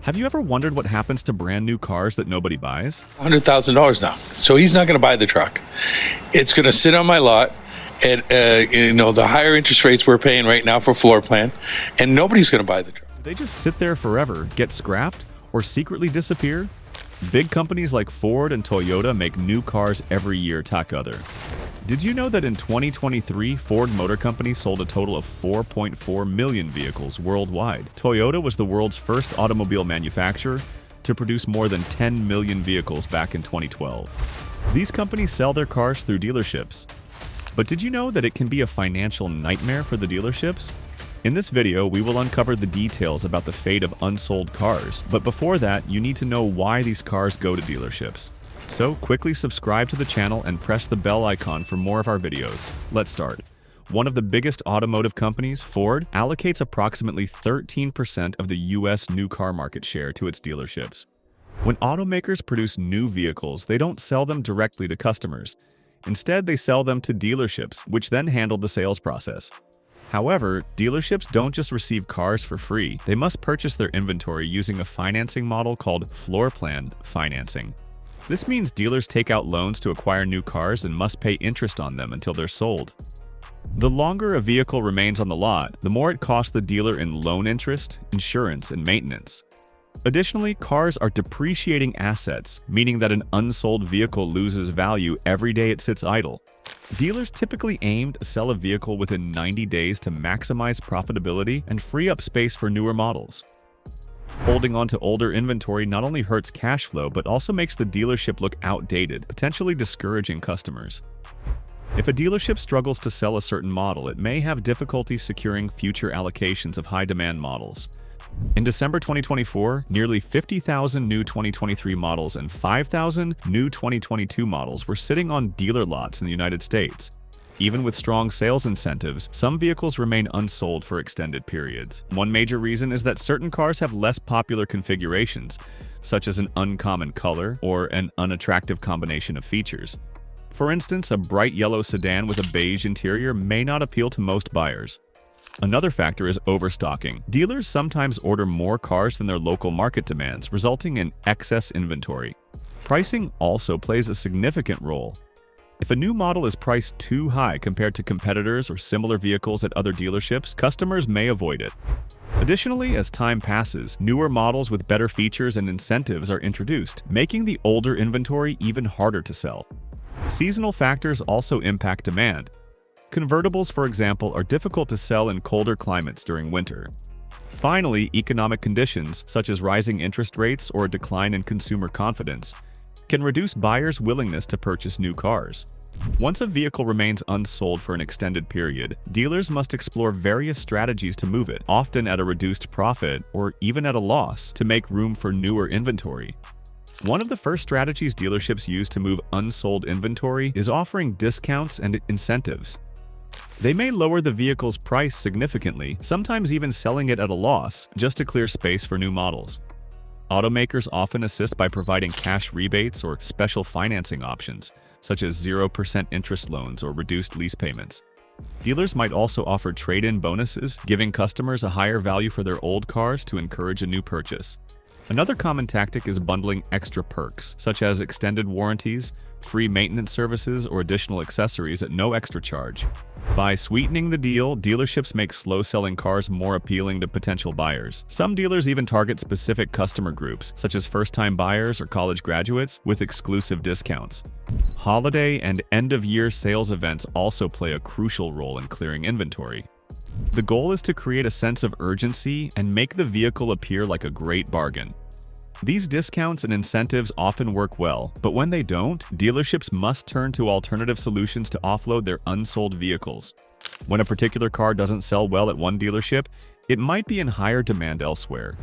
Have you ever wondered what happens to brand new cars that nobody buys? $100,000 now. So he's not going to buy the truck. It's going to sit on my lot at the higher interest rates we're paying right now for floor plan, and nobody's going to buy the truck. Do they just sit there forever, get scrapped, or secretly disappear? Big companies like Ford and Toyota make new cars every year, tak other. Did you know that in 2023, Ford Motor Company sold a total of 4.4 million vehicles worldwide? Toyota was the world's first automobile manufacturer to produce more than 10 million vehicles back in 2012. These companies sell their cars through dealerships. But did you know that it can be a financial nightmare for the dealerships? In this video, we will uncover the details about the fate of unsold cars. But before that, you need to know why these cars go to dealerships. So quickly subscribe to the channel and press the bell icon for more of our videos. Let's start. One of the biggest automotive companies, Ford, allocates approximately 13% of the US new car market share to its dealerships. When automakers produce new vehicles, they don't sell them directly to customers. Instead, they sell them to dealerships, which then handle the sales process. However, dealerships don't just receive cars for free. They must purchase their inventory using a financing model called floor plan financing. This means dealers take out loans to acquire new cars and must pay interest on them until they're sold. The longer a vehicle remains on the lot, the more it costs the dealer in loan interest, insurance, and maintenance. Additionally, cars are depreciating assets, meaning that an unsold vehicle loses value every day it sits idle. Dealers typically aim to sell a vehicle within 90 days to maximize profitability and free up space for newer models. Holding on to older inventory not only hurts cash flow, but also makes the dealership look outdated, potentially discouraging customers. If a dealership struggles to sell a certain model, it may have difficulty securing future allocations of high-demand models. In December 2024, nearly 50,000 new 2023 models and 5,000 new 2022 models were sitting on dealer lots in the United States. Even with strong sales incentives, some vehicles remain unsold for extended periods. One major reason is that certain cars have less popular configurations, such as an uncommon color or an unattractive combination of features. For instance, a bright yellow sedan with a beige interior may not appeal to most buyers. Another factor is overstocking. Dealers sometimes order more cars than their local market demands, resulting in excess inventory. Pricing also plays a significant role. If a new model is priced too high compared to competitors or similar vehicles at other dealerships, customers may avoid it. Additionally, as time passes, newer models with better features and incentives are introduced, making the older inventory even harder to sell. Seasonal factors also impact demand. Convertibles, for example, are difficult to sell in colder climates during winter. Finally, economic conditions, such as rising interest rates or a decline in consumer confidence, can reduce buyers' willingness to purchase new cars. Once a vehicle remains unsold for an extended period, dealers must explore various strategies to move it, often at a reduced profit or even at a loss, to make room for newer inventory. One of the first strategies dealerships use to move unsold inventory is offering discounts and incentives. They may lower the vehicle's price significantly, sometimes even selling it at a loss, just to clear space for new models. Automakers often assist by providing cash rebates or special financing options, such as 0% interest loans or reduced lease payments. Dealers might also offer trade-in bonuses, giving customers a higher value for their old cars to encourage a new purchase. Another common tactic is bundling extra perks, such as extended warranties, free maintenance services, or additional accessories at no extra charge. By sweetening the deal, dealerships make slow-selling cars more appealing to potential buyers. Some dealers even target specific customer groups, such as first-time buyers or college graduates, with exclusive discounts. Holiday and end-of-year sales events also play a crucial role in clearing inventory. The goal is to create a sense of urgency and make the vehicle appear like a great bargain. These discounts and incentives often work well, but when they don't, dealerships must turn to alternative solutions to offload their unsold vehicles. When a particular car doesn't sell well at one dealership, it might be in higher demand elsewhere.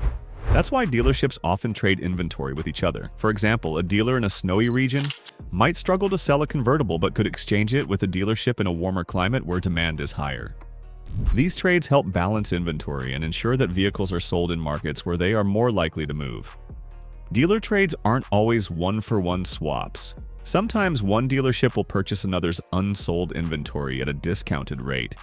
That's why dealerships often trade inventory with each other. For example, a dealer in a snowy region might struggle to sell a convertible but could exchange it with a dealership in a warmer climate where demand is higher. These trades help balance inventory and ensure that vehicles are sold in markets where they are more likely to move. Dealer trades aren't always one-for-one swaps. Sometimes one dealership will purchase another's unsold inventory at a discounted rate.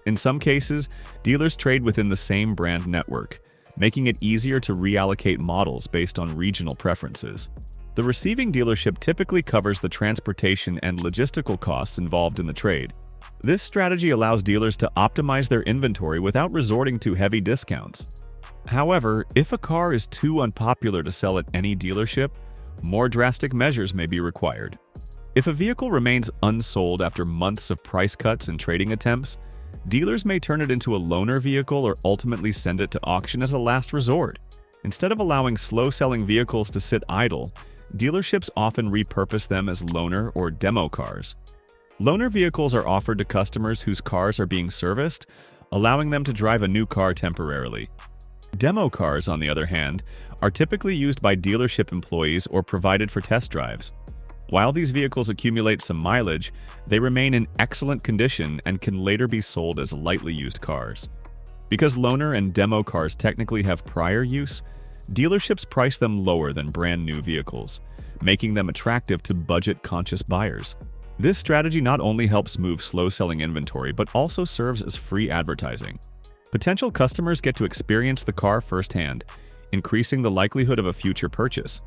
In some cases, dealers trade within the same brand network, making it easier to reallocate models based on regional preferences. The receiving dealership typically covers the transportation and logistical costs involved in the trade. This strategy allows dealers to optimize their inventory without resorting to heavy discounts. However, if a car is too unpopular to sell at any dealership, more drastic measures may be required. If a vehicle remains unsold after months of price cuts and trading attempts, dealers may turn it into a loaner vehicle or ultimately send it to auction as a last resort. Instead of allowing slow-selling vehicles to sit idle, dealerships often repurpose them as loaner or demo cars. Loaner vehicles are offered to customers whose cars are being serviced, allowing them to drive a new car temporarily. Demo cars, on the other hand, are typically used by dealership employees or provided for test drives. While these vehicles accumulate some mileage, they remain in excellent condition and can later be sold as lightly used cars. Because loaner and demo cars technically have prior use, dealerships price them lower than brand new vehicles, making them attractive to budget-conscious buyers. This strategy not only helps move slow-selling inventory, but also serves as free advertising. Potential customers get to experience the car firsthand, increasing the likelihood of a future purchase.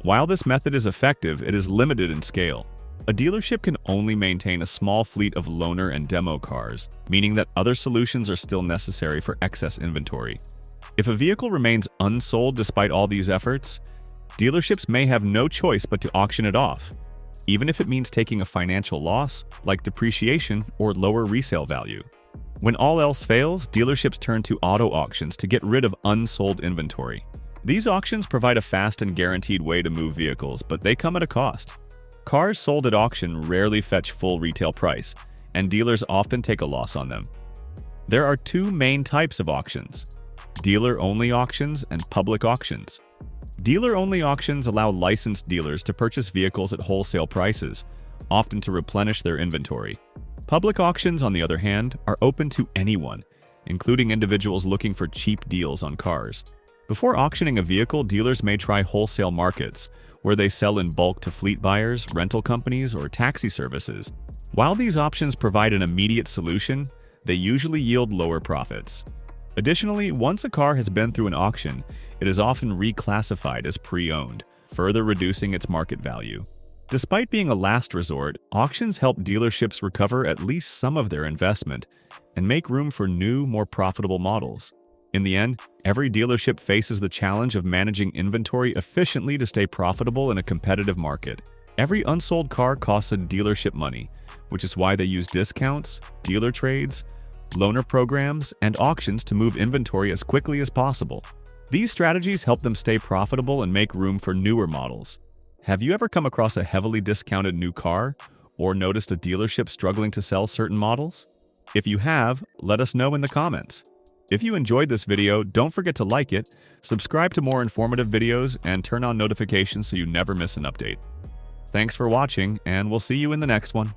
While this method is effective, it is limited in scale. A dealership can only maintain a small fleet of loaner and demo cars, meaning that other solutions are still necessary for excess inventory. If a vehicle remains unsold despite all these efforts, dealerships may have no choice but to auction it off, even if it means taking a financial loss, like depreciation or lower resale value. When all else fails, dealerships turn to auto auctions to get rid of unsold inventory. These auctions provide a fast and guaranteed way to move vehicles, but they come at a cost. Cars sold at auction rarely fetch full retail price, and dealers often take a loss on them. There are two main types of auctions: dealer-only auctions and public auctions. Dealer-only auctions allow licensed dealers to purchase vehicles at wholesale prices, often to replenish their inventory. Public auctions, on the other hand, are open to anyone, including individuals looking for cheap deals on cars. Before auctioning a vehicle, dealers may try wholesale markets, where they sell in bulk to fleet buyers, rental companies, or taxi services. While these options provide an immediate solution, they usually yield lower profits. Additionally, once a car has been through an auction, it is often reclassified as pre-owned, further reducing its market value. Despite being a last resort, auctions help dealerships recover at least some of their investment and make room for new, more profitable models. In the end, every dealership faces the challenge of managing inventory efficiently to stay profitable in a competitive market. Every unsold car costs a dealership money, which is why they use discounts, dealer trades, loaner programs, and auctions to move inventory as quickly as possible. These strategies help them stay profitable and make room for newer models. Have you ever come across a heavily discounted new car or noticed a dealership struggling to sell certain models? If you have, let us know in the comments. If you enjoyed this video, don't forget to like it, subscribe to more informative videos, and turn on notifications so you never miss an update. Thanks for watching, and we'll see you in the next one.